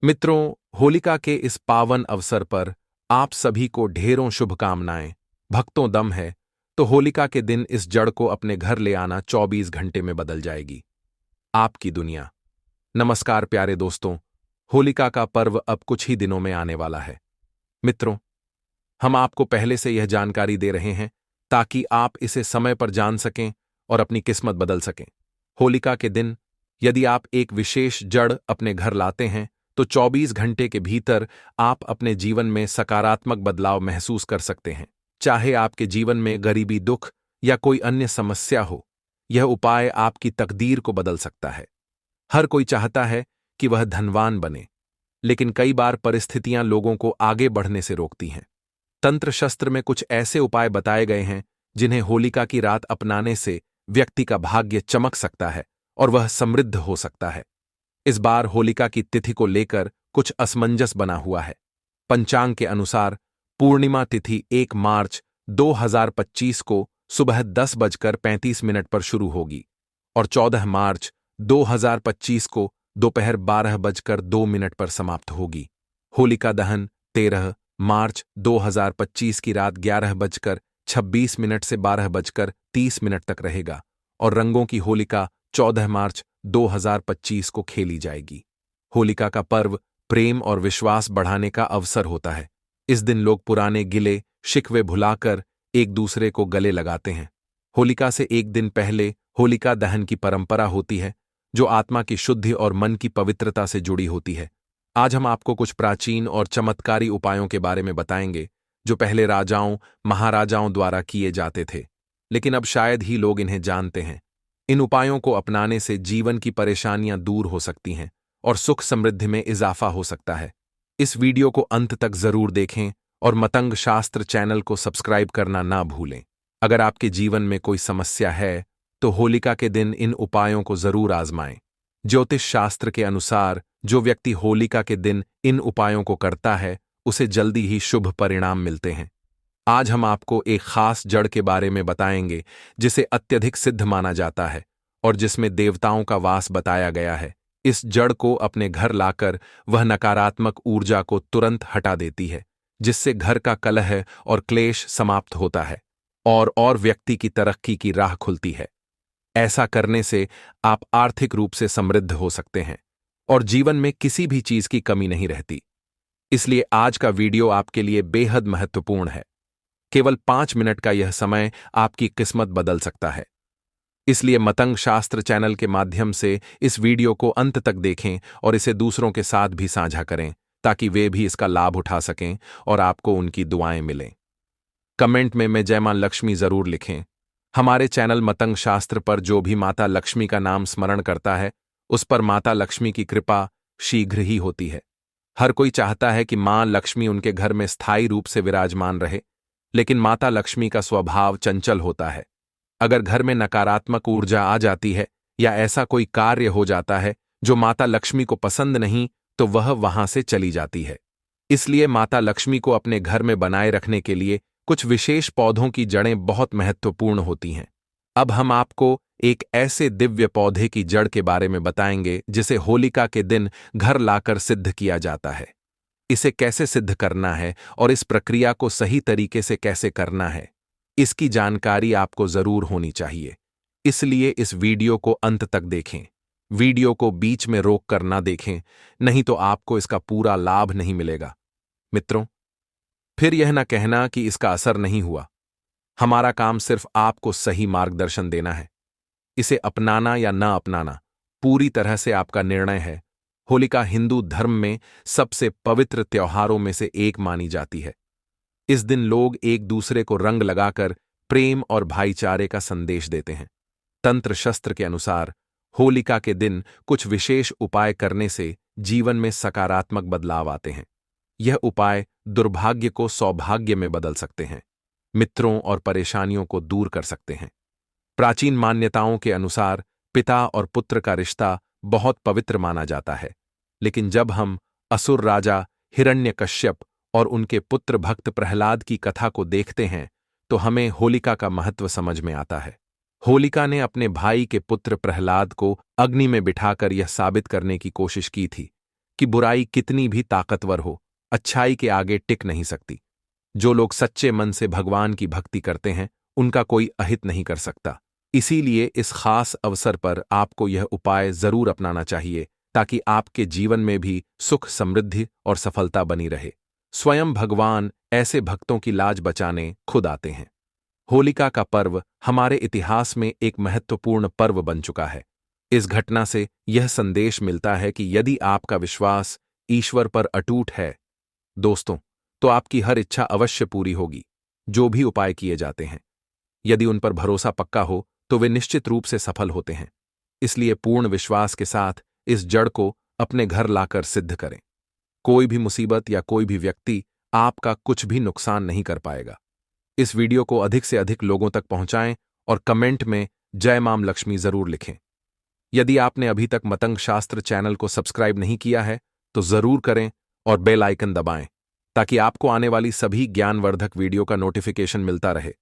मित्रों, होलिका के इस पावन अवसर पर आप सभी को ढेरों शुभकामनाएं। भक्तों, दम है तो होलिका के दिन इस जड़ को अपने घर ले आना 24 घंटे में बदल जाएगी आपकी दुनिया। नमस्कार प्यारे दोस्तों, होलिका का पर्व अब कुछ ही दिनों में आने वाला है। मित्रों, हम आपको पहले से यह जानकारी दे रहे हैं ताकि आप इसे समय पर जान सकें और अपनी किस्मत बदल सकें। होलिका के दिन यदि आप एक विशेष जड़ अपने घर लाते हैं तो 24 घंटे के भीतर आप अपने जीवन में सकारात्मक बदलाव महसूस कर सकते हैं। चाहे आपके जीवन में गरीबी, दुख या कोई अन्य समस्या हो, यह उपाय आपकी तकदीर को बदल सकता है। हर कोई चाहता है कि वह धनवान बने, लेकिन कई बार परिस्थितियां लोगों को आगे बढ़ने से रोकती हैं। तंत्र शस्त्र में कुछ ऐसे उपाय बताए गए हैं जिन्हें होलिका की रात अपनाने से व्यक्ति का भाग्य चमक सकता है और वह समृद्ध हो सकता है। इस बार होलिका की तिथि को लेकर कुछ असमंजस बना हुआ है। पंचांग के अनुसार पूर्णिमा तिथि 1 मार्च 2025 को सुबह 10:35 पर शुरू होगी और 14 मार्च 2025 को दोपहर 12:02 पर समाप्त होगी। होलिका दहन 13 मार्च 2025 की रात 11:26 से 12:30 तक रहेगा और रंगों की होलिका 14 मार्च 2025 को खेली जाएगी। होलिका का पर्व प्रेम और विश्वास बढ़ाने का अवसर होता है। इस दिन लोग पुराने गिले शिकवे भुलाकर एक दूसरे को गले लगाते हैं। होलिका से एक दिन पहले होलिका दहन की परंपरा होती है, जो आत्मा की शुद्धि और मन की पवित्रता से जुड़ी होती है। आज हम आपको कुछ प्राचीन और चमत्कारी उपायों के बारे में बताएंगे, जो पहले राजाओं महाराजाओं द्वारा किए जाते थे, लेकिन अब शायद ही लोग इन्हें जानते हैं। इन उपायों को अपनाने से जीवन की परेशानियां दूर हो सकती हैं और सुख समृद्धि में इजाफा हो सकता है। इस वीडियो को अंत तक जरूर देखें और मतंग शास्त्र चैनल को सब्सक्राइब करना ना भूलें। अगर आपके जीवन में कोई समस्या है तो होलिका के दिन इन उपायों को जरूर आजमाएं। ज्योतिष शास्त्र के अनुसार जो व्यक्ति होलिका के दिन इन उपायों को करता है, उसे जल्दी ही शुभ परिणाम मिलते हैं। आज हम आपको एक खास जड़ के बारे में बताएंगे जिसे अत्यधिक सिद्ध माना जाता है और जिसमें देवताओं का वास बताया गया है। इस जड़ को अपने घर लाकर वह नकारात्मक ऊर्जा को तुरंत हटा देती है, जिससे घर का कलह और क्लेश समाप्त होता है और व्यक्ति की तरक्की की राह खुलती है। ऐसा करने से आप आर्थिक रूप से समृद्ध हो सकते हैं और जीवन में किसी भी चीज की कमी नहीं रहती। इसलिए आज का वीडियो आपके लिए बेहद महत्वपूर्ण है। केवल 5 मिनट का यह समय आपकी किस्मत बदल सकता है। इसलिए मतंग शास्त्र चैनल के माध्यम से इस वीडियो को अंत तक देखें और इसे दूसरों के साथ भी साझा करें, ताकि वे भी इसका लाभ उठा सकें और आपको उनकी दुआएं मिलें। कमेंट में मैं जय मां लक्ष्मी जरूर लिखें। हमारे चैनल मतंग शास्त्र पर जो भी माता लक्ष्मी का नाम स्मरण करता है, उस पर माता लक्ष्मी की कृपा शीघ्र ही होती है। हर कोई चाहता है कि मां लक्ष्मी उनके घर में स्थायी रूप से विराजमान रहे, लेकिन माता लक्ष्मी का स्वभाव चंचल होता है। अगर घर में नकारात्मक ऊर्जा आ जाती है या ऐसा कोई कार्य हो जाता है जो माता लक्ष्मी को पसंद नहीं, तो वह वहां से चली जाती है। इसलिए माता लक्ष्मी को अपने घर में बनाए रखने के लिए कुछ विशेष पौधों की जड़ें बहुत महत्वपूर्ण होती हैं। अब हम आपको एक ऐसे दिव्य पौधे की जड़ के बारे में बताएंगे जिसे होलिका के दिन घर लाकर सिद्ध किया जाता है। इसे कैसे सिद्ध करना है और इस प्रक्रिया को सही तरीके से कैसे करना है, इसकी जानकारी आपको जरूर होनी चाहिए। इसलिए इस वीडियो को अंत तक देखें। वीडियो को बीच में रोक कर ना देखें, नहीं तो आपको इसका पूरा लाभ नहीं मिलेगा। मित्रों, फिर यह ना कहना कि इसका असर नहीं हुआ। हमारा काम सिर्फ आपको सही मार्गदर्शन देना है। इसे अपनाना या ना अपनाना पूरी तरह से आपका निर्णय है। होलिका हिंदू धर्म में सबसे पवित्र त्योहारों में से एक मानी जाती है। इस दिन लोग एक दूसरे को रंग लगाकर प्रेम और भाईचारे का संदेश देते हैं। तंत्र शस्त्र के अनुसार होलिका के दिन कुछ विशेष उपाय करने से जीवन में सकारात्मक बदलाव आते हैं। यह उपाय दुर्भाग्य को सौभाग्य में बदल सकते हैं, मित्रों और परेशानियों को दूर कर सकते हैं। प्राचीन मान्यताओं के अनुसार पिता और पुत्र का रिश्ता बहुत पवित्र माना जाता है, लेकिन जब हम असुर राजा हिरण्यकश्यप और उनके पुत्र भक्त प्रहलाद की कथा को देखते हैं, तो हमें होलिका का महत्व समझ में आता है। होलिका ने अपने भाई के पुत्र प्रहलाद को अग्नि में बिठाकर यह साबित करने की कोशिश की थी कि बुराई कितनी भी ताकतवर हो, अच्छाई के आगे टिक नहीं सकती। जो लोग सच्चे मन से भगवान की भक्ति करते हैं, उनका कोई अहित नहीं कर सकता। इसीलिए इस खास अवसर पर आपको यह उपाय जरूर अपनाना चाहिए, ताकि आपके जीवन में भी सुख, समृद्धि और सफलता बनी रहे। स्वयं भगवान ऐसे भक्तों की लाज बचाने खुद आते हैं। होलिका का पर्व हमारे इतिहास में एक महत्वपूर्ण पर्व बन चुका है। इस घटना से यह संदेश मिलता है कि यदि आपका विश्वास ईश्वर पर अटूट है, दोस्तों, तो आपकी हर इच्छा अवश्य पूरी होगी। जो भी उपाय किए जाते हैं, यदि उन पर भरोसा पक्का हो, तो वे निश्चित रूप से सफल होते हैं। इसलिए पूर्ण विश्वास के साथ इस जड़ को अपने घर लाकर सिद्ध करें। कोई भी मुसीबत या कोई भी व्यक्ति आपका कुछ भी नुकसान नहीं कर पाएगा। इस वीडियो को अधिक से अधिक लोगों तक पहुंचाएं और कमेंट में जय मां लक्ष्मी जरूर लिखें। यदि आपने अभी तक मतंग शास्त्र चैनल को सब्सक्राइब नहीं किया है, तो जरूर करें और बेल आइकन दबाएं, ताकि आपको आने वाली सभी ज्ञानवर्धक वीडियो का नोटिफिकेशन मिलता रहे।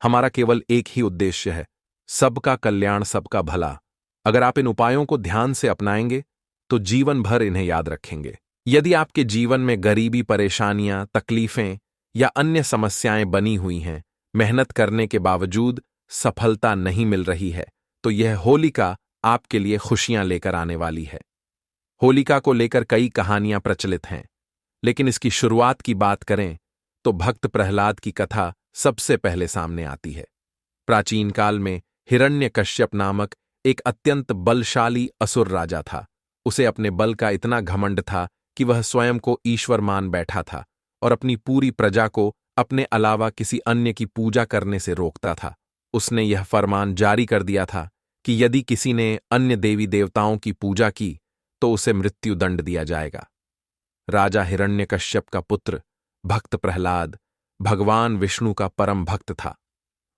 हमारा केवल एक ही उद्देश्य है, सबका कल्याण, सबका भला। अगर आप इन उपायों को ध्यान से अपनाएंगे, तो जीवन भर इन्हें याद रखेंगे। यदि आपके जीवन में गरीबी, परेशानियां, तकलीफें या अन्य समस्याएं बनी हुई हैं, मेहनत करने के बावजूद सफलता नहीं मिल रही है, तो यह होलिका आपके लिए खुशियां लेकर आने वाली है। होलिका को लेकर कई कहानियां प्रचलित हैं, लेकिन इसकी शुरुआत की बात करें तो भक्त प्रहलाद की कथा सबसे पहले सामने आती है। प्राचीन काल में हिरण्यकश्यप नामक एक अत्यंत बलशाली असुर राजा था। उसे अपने बल का इतना घमंड था कि वह स्वयं को ईश्वर मान बैठा था और अपनी पूरी प्रजा को अपने अलावा किसी अन्य की पूजा करने से रोकता था। उसने यह फरमान जारी कर दिया था कि यदि किसी ने अन्य देवी देवताओं की पूजा की, तो उसे मृत्यु दंड दिया जाएगा। राजा हिरण्यकश्यप का पुत्र भक्त प्रहलाद भगवान विष्णु का परम भक्त था।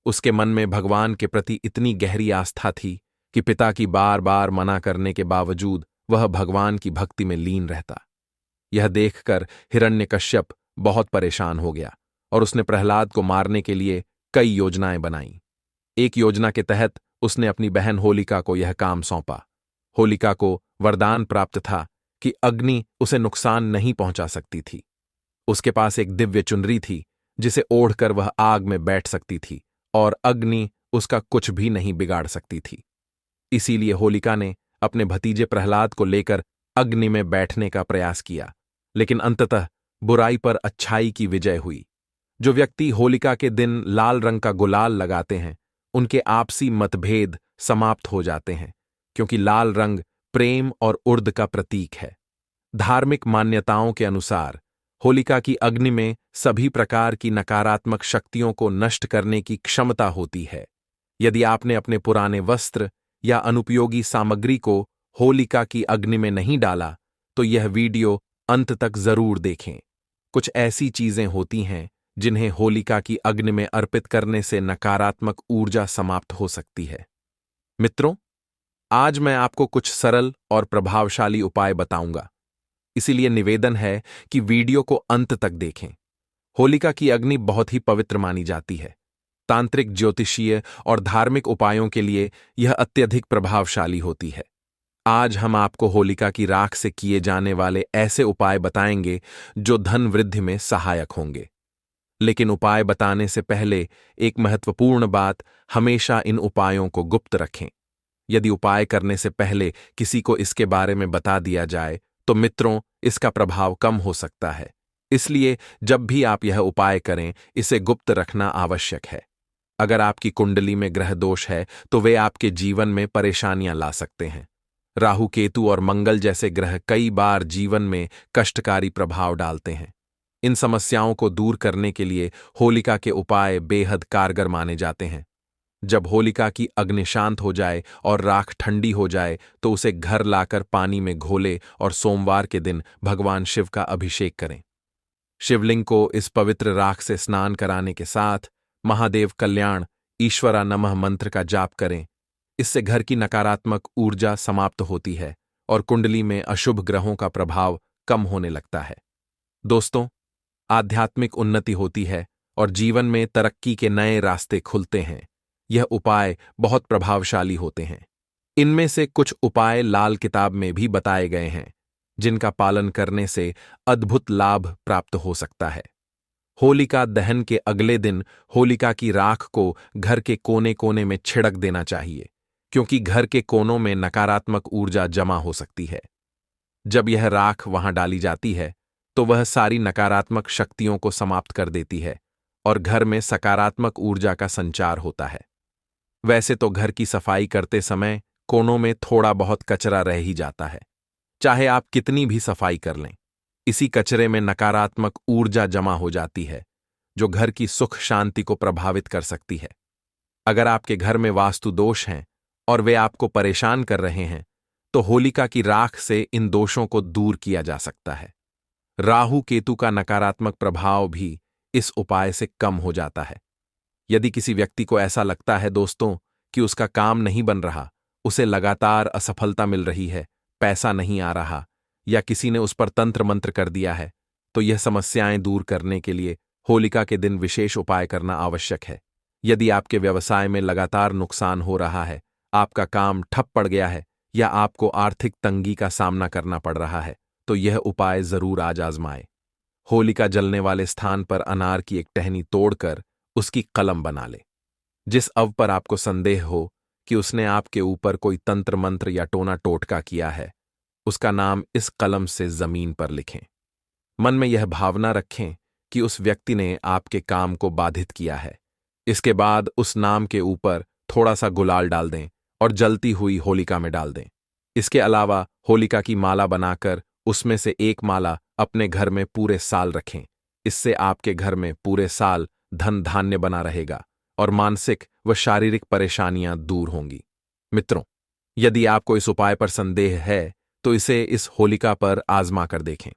उसके मन में भगवान के प्रति इतनी गहरी आस्था थी कि पिता की बार बार मना करने के बावजूद वह भगवान की भक्ति में लीन रहता। यह देखकर हिरण्यकश्यप बहुत परेशान हो गया और उसने प्रहलाद को मारने के लिए कई योजनाएं बनाईं। एक योजना के तहत उसने अपनी बहन होलिका को यह काम सौंपा। होलिका को वरदान प्राप्त था कि अग्नि उसे नुकसान नहीं पहुंचा सकती थी। उसके पास एक दिव्य चुनरी थी, जिसे ओढ़कर वह आग में बैठ सकती थी और अग्नि उसका कुछ भी नहीं बिगाड़ सकती थी। इसीलिए होलिका ने अपने भतीजे प्रहलाद को लेकर अग्नि में बैठने का प्रयास किया, लेकिन अंततः बुराई पर अच्छाई की विजय हुई। जो व्यक्ति होलिका के दिन लाल रंग का गुलाल लगाते हैं, उनके आपसी मतभेद समाप्त हो जाते हैं, क्योंकि लाल रंग प्रेम और उर्द का प्रतीक है। धार्मिक मान्यताओं के अनुसार होलिका की अग्नि में सभी प्रकार की नकारात्मक शक्तियों को नष्ट करने की क्षमता होती है। यदि आपने अपने पुराने वस्त्र या अनुपयोगी सामग्री को होलिका की अग्नि में नहीं डाला, तो यह वीडियो अंत तक जरूर देखें। कुछ ऐसी चीजें होती हैं जिन्हें होलिका की अग्नि में अर्पित करने से नकारात्मक ऊर्जा समाप्त हो सकती है। मित्रों, आज मैं आपको कुछ सरल और प्रभावशाली उपाय बताऊंगा, इसीलिए निवेदन है कि वीडियो को अंत तक देखें। होलिका की अग्नि बहुत ही पवित्र मानी जाती है। तांत्रिक, ज्योतिषीय और धार्मिक उपायों के लिए यह अत्यधिक प्रभावशाली होती है। आज हम आपको होलिका की राख से किए जाने वाले ऐसे उपाय बताएंगे जो धन वृद्धि में सहायक होंगे। लेकिन उपाय बताने से पहले एक महत्वपूर्ण बात, हमेशा इन उपायों को गुप्त रखें। यदि उपाय करने से पहले किसी को इसके बारे में बता दिया जाए, तो मित्रों, इसका प्रभाव कम हो सकता है। इसलिए जब भी आप यह उपाय करें, इसे गुप्त रखना आवश्यक है। अगर आपकी कुंडली में ग्रह दोष है, तो वे आपके जीवन में परेशानियां ला सकते हैं। राहु, केतु और मंगल जैसे ग्रह कई बार जीवन में कष्टकारी प्रभाव डालते हैं। इन समस्याओं को दूर करने के लिए होलिका के उपाय बेहद कारगर माने जाते हैं। जब होलिका की अग्नि शांत हो जाए और राख ठंडी हो जाए, तो उसे घर लाकर पानी में घोले और सोमवार के दिन भगवान शिव का अभिषेक करें। शिवलिंग को इस पवित्र राख से स्नान कराने के साथ महादेव कल्याण ईश्वरा नमः मंत्र का जाप करें। इससे घर की नकारात्मक ऊर्जा समाप्त होती है और कुंडली में अशुभ ग्रहों का प्रभाव कम होने लगता है। दोस्तों, आध्यात्मिक उन्नति होती है और जीवन में तरक्की के नए रास्ते खुलते हैं। यह उपाय बहुत प्रभावशाली होते हैं। इनमें से कुछ उपाय लाल किताब में भी बताए गए हैं, जिनका पालन करने से अद्भुत लाभ प्राप्त हो सकता है। होलिका दहन के अगले दिन होलिका की राख को घर के कोने कोने में छिड़क देना चाहिए, क्योंकि घर के कोनों में नकारात्मक ऊर्जा जमा हो सकती है। जब यह राख वहां डाली जाती है तो वह सारी नकारात्मक शक्तियों को समाप्त कर देती है और घर में सकारात्मक ऊर्जा का संचार होता है। वैसे तो घर की सफाई करते समय कोनों में थोड़ा बहुत कचरा रह ही जाता है, चाहे आप कितनी भी सफाई कर लें। इसी कचरे में नकारात्मक ऊर्जा जमा हो जाती है, जो घर की सुख शांति को प्रभावित कर सकती है। अगर आपके घर में वास्तु दोष हैं और वे आपको परेशान कर रहे हैं, तो होलिका की राख से इन दोषों को दूर किया जा सकता है। राहु केतु का नकारात्मक प्रभाव भी इस उपाय से कम हो जाता है। यदि किसी व्यक्ति को ऐसा लगता है दोस्तों कि उसका काम नहीं बन रहा, उसे लगातार असफलता मिल रही है, पैसा नहीं आ रहा या किसी ने उस पर तंत्र मंत्र कर दिया है, तो यह समस्याएं दूर करने के लिए होलिका के दिन विशेष उपाय करना आवश्यक है। यदि आपके व्यवसाय में लगातार नुकसान हो रहा है, आपका काम ठप पड़ गया है या आपको आर्थिक तंगी का सामना करना पड़ रहा है, तो यह उपाय जरूर आज आजमाएं। होलिका जलने वाले स्थान पर अनार की एक टहनी तोड़कर उसकी कलम बना ले। जिस अव पर आपको संदेह हो कि उसने आपके ऊपर कोई तंत्र मंत्र या टोना टोटका किया है, उसका नाम इस कलम से जमीन पर लिखें। मन में यह भावना रखें कि उस व्यक्ति ने आपके काम को बाधित किया है। इसके बाद उस नाम के ऊपर थोड़ा सा गुलाल डाल दें और जलती हुई होलिका में डाल दें। इसके अलावा होलिका की माला बनाकर उसमें से एक माला अपने घर में पूरे साल रखें। इससे आपके घर में पूरे साल धन धान्य बना रहेगा और मानसिक व शारीरिक परेशानियां दूर होंगी। मित्रों, यदि आपको इस उपाय पर संदेह है तो इसे इस होलिका पर आजमा कर देखें।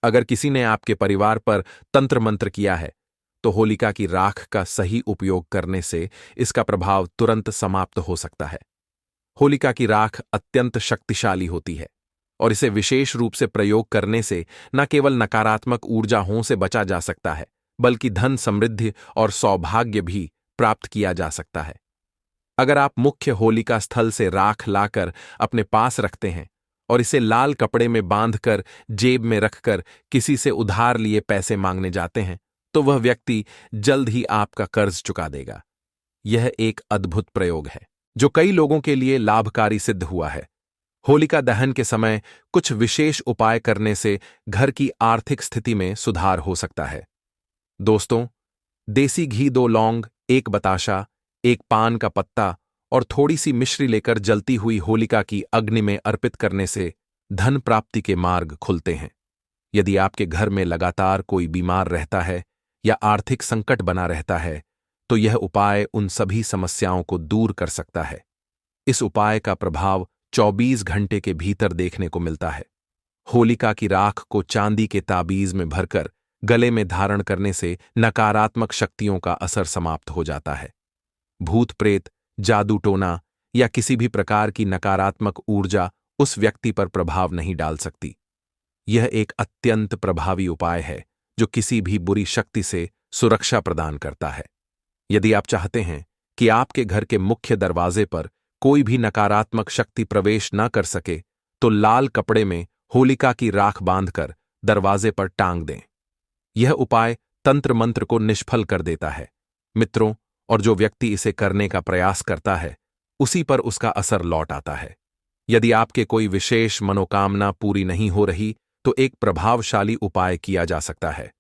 अगर किसी ने आपके परिवार पर तंत्र मंत्र किया है, तो होलिका की राख का सही उपयोग करने से इसका प्रभाव तुरंत समाप्त हो सकता है। होलिका की राख अत्यंत शक्तिशाली होती है और इसे विशेष रूप से प्रयोग करने से न केवल नकारात्मक ऊर्जाओं से बचा जा सकता है, बल्कि धन समृद्धि और सौभाग्य भी प्राप्त किया जा सकता है। अगर आप मुख्य होलिका स्थल से राख लाकर अपने पास रखते हैं और इसे लाल कपड़े में बांधकर जेब में रखकर किसी से उधार लिए पैसे मांगने जाते हैं, तो वह व्यक्ति जल्द ही आपका कर्ज चुका देगा। यह एक अद्भुत प्रयोग है जो कई लोगों के लिए लाभकारी सिद्ध हुआ है। होलिका दहन के समय कुछ विशेष उपाय करने से घर की आर्थिक स्थिति में सुधार हो सकता है। दोस्तों, देसी घी 2 लौंग, 1 बताशा, 1 पान का पत्ता और थोड़ी सी मिश्री लेकर जलती हुई होलिका की अग्नि में अर्पित करने से धन प्राप्ति के मार्ग खुलते हैं। यदि आपके घर में लगातार कोई बीमार रहता है या आर्थिक संकट बना रहता है, तो यह उपाय उन सभी समस्याओं को दूर कर सकता है। इस उपाय का प्रभाव 24 घंटे के भीतर देखने को मिलता है। होलिका की राख को चांदी के ताबीज में भरकर गले में धारण करने से नकारात्मक शक्तियों का असर समाप्त हो जाता है। भूत प्रेत, जादू टोना या किसी भी प्रकार की नकारात्मक ऊर्जा उस व्यक्ति पर प्रभाव नहीं डाल सकती। यह एक अत्यंत प्रभावी उपाय है जो किसी भी बुरी शक्ति से सुरक्षा प्रदान करता है। यदि आप चाहते हैं कि आपके घर के मुख्य दरवाजे पर कोई भी नकारात्मक शक्ति प्रवेश न कर सके, तो लाल कपड़े में होलिका की राख बांधकर दरवाजे पर टांग दें। यह उपाय तंत्र मंत्र को निष्फल कर देता है। मित्रों, और जो व्यक्ति इसे करने का प्रयास करता है, उसी पर उसका असर लौट आता है। यदि आपके कोई विशेष मनोकामना पूरी नहीं हो रही, तो एक प्रभावशाली उपाय किया जा सकता है।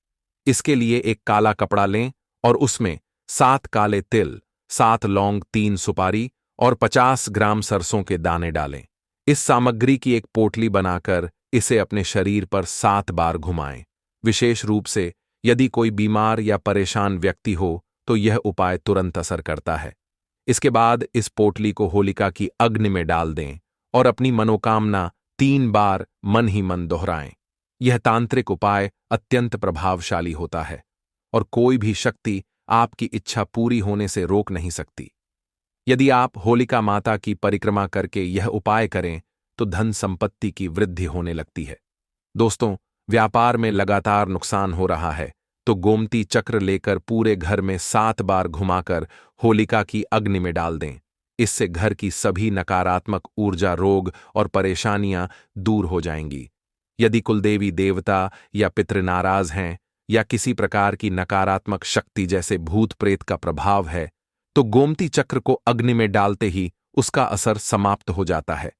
इसके लिए एक काला कपड़ा लें और उसमें 7 काले तिल, 7 लौंग, 3 सुपारी और 50 ग्राम सरसों के दाने डालें। इस सामग्री की एक पोटली बनाकर इसे अपने शरीर पर 7 बार घुमाएं। विशेष रूप से यदि कोई बीमार या परेशान व्यक्ति हो, तो यह उपाय तुरंत असर करता है। इसके बाद इस पोटली को होलिका की अग्नि में डाल दें और अपनी मनोकामना 3 बार मन ही मन दोहराएं। यह तांत्रिक उपाय अत्यंत प्रभावशाली होता है और कोई भी शक्ति आपकी इच्छा पूरी होने से रोक नहीं सकती। यदि आप होलिका माता की परिक्रमा करके यह उपाय करें, तो धन संपत्ति की वृद्धि होने लगती है। दोस्तों, व्यापार में लगातार नुकसान हो रहा है, तो गोमती चक्र लेकर पूरे घर में 7 बार घुमाकर होलिका की अग्नि में डाल दें। इससे घर की सभी नकारात्मक ऊर्जा, रोग और परेशानियां दूर हो जाएंगी। यदि कुलदेवी देवता या पितृ नाराज हैं या किसी प्रकार की नकारात्मक शक्ति जैसे भूत प्रेत का प्रभाव है, तो गोमती चक्र को अग्नि में डालते ही उसका असर समाप्त हो जाता है।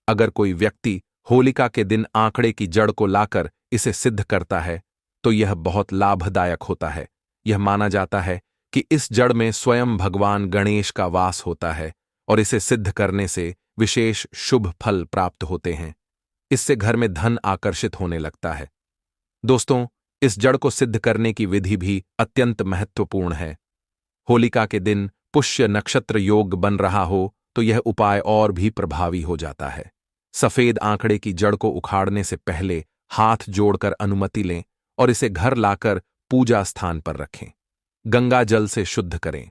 अगर कोई व्यक्ति होलिका के दिन आंकड़े की जड़ को लाकर इसे सिद्ध करता है, तो यह बहुत लाभदायक होता है। यह माना जाता है कि इस जड़ में स्वयं भगवान गणेश का वास होता है और इसे सिद्ध करने से विशेष शुभ फल प्राप्त होते हैं। इससे घर में धन आकर्षित होने लगता है। दोस्तों, इस जड़ को सिद्ध करने की विधि भी अत्यंत महत्वपूर्ण है। होलिका के दिन पुष्य नक्षत्र योग बन रहा हो तो यह उपाय और भी प्रभावी हो जाता है। सफेद आंकड़े की जड़ को उखाड़ने से पहले हाथ जोड़कर अनुमति लें और इसे घर लाकर पूजा स्थान पर रखें। गंगा जल से शुद्ध करें।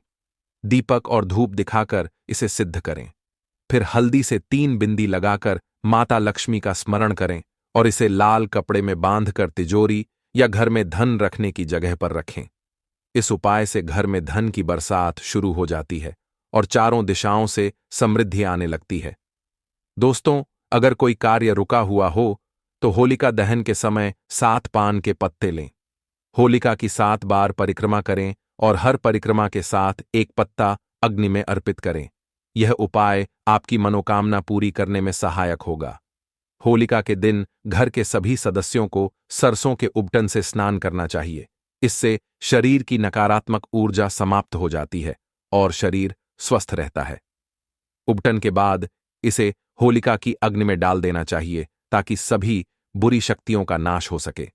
दीपक और धूप दिखाकर इसे सिद्ध करें। फिर हल्दी से 3 बिंदी लगाकर माता लक्ष्मी का स्मरण करें और इसे लाल कपड़े में बांधकर तिजोरी या घर में धन रखने की जगह पर रखें। इस उपाय से घर में धन की बरसात शुरू हो जाती है और चारों दिशाओं से समृद्धि आने लगती है। दोस्तों, अगर कोई कार्य रुका हुआ हो तो होलिका दहन के समय 7 पान के पत्ते लें। होलिका की 7 बार परिक्रमा करें और हर परिक्रमा के साथ एक पत्ता अग्नि में अर्पित करें। यह उपाय आपकी मनोकामना पूरी करने में सहायक होगा। होलिका के दिन घर के सभी सदस्यों को सरसों के उबटन से स्नान करना चाहिए। इससे शरीर की नकारात्मक ऊर्जा समाप्त हो जाती है और शरीर स्वस्थ रहता है। उबटन के बाद इसे होलिका की अग्नि में डाल देना चाहिए ताकि सभी बुरी शक्तियों का नाश हो सके।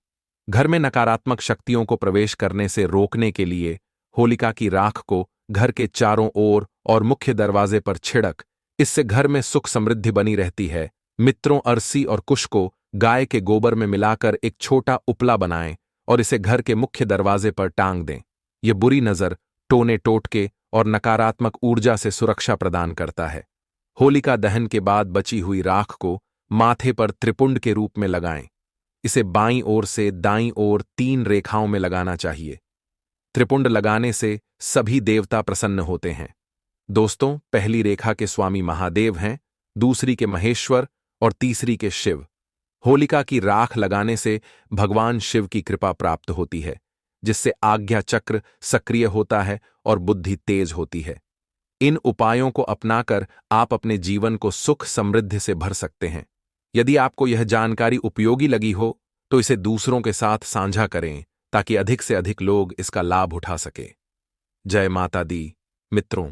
घर में नकारात्मक शक्तियों को प्रवेश करने से रोकने के लिए होलिका की राख को घर के चारों ओर और मुख्य दरवाजे पर छिड़क। इससे घर में सुख समृद्धि बनी रहती है। मित्रों, अरसी और कुश को गाय के गोबर में मिलाकर एक छोटा उपला बनाएं और इसे घर के मुख्य दरवाजे पर टांग दें। यह बुरी नजर, टोने टोटके और नकारात्मक ऊर्जा से सुरक्षा प्रदान करता है। होलिका दहन के बाद बची हुई राख को माथे पर त्रिपुंड के रूप में लगाएं। इसे बाईं ओर से दाईं ओर 3 रेखाओं में लगाना चाहिए। त्रिपुंड लगाने से सभी देवता प्रसन्न होते हैं। दोस्तों, पहली रेखा के स्वामी महादेव हैं, दूसरी के महेश्वर और तीसरी के शिव। होलिका की राख लगाने से भगवान शिव की कृपा प्राप्त होती है, जिससे आज्ञा चक्र सक्रिय होता है और बुद्धि तेज होती है। इन उपायों को अपनाकर आप अपने जीवन को सुख समृद्धि से भर सकते हैं। यदि आपको यह जानकारी उपयोगी लगी हो तो इसे दूसरों के साथ साझा करें ताकि अधिक से अधिक लोग इसका लाभ उठा सके। जय माता दी। मित्रों,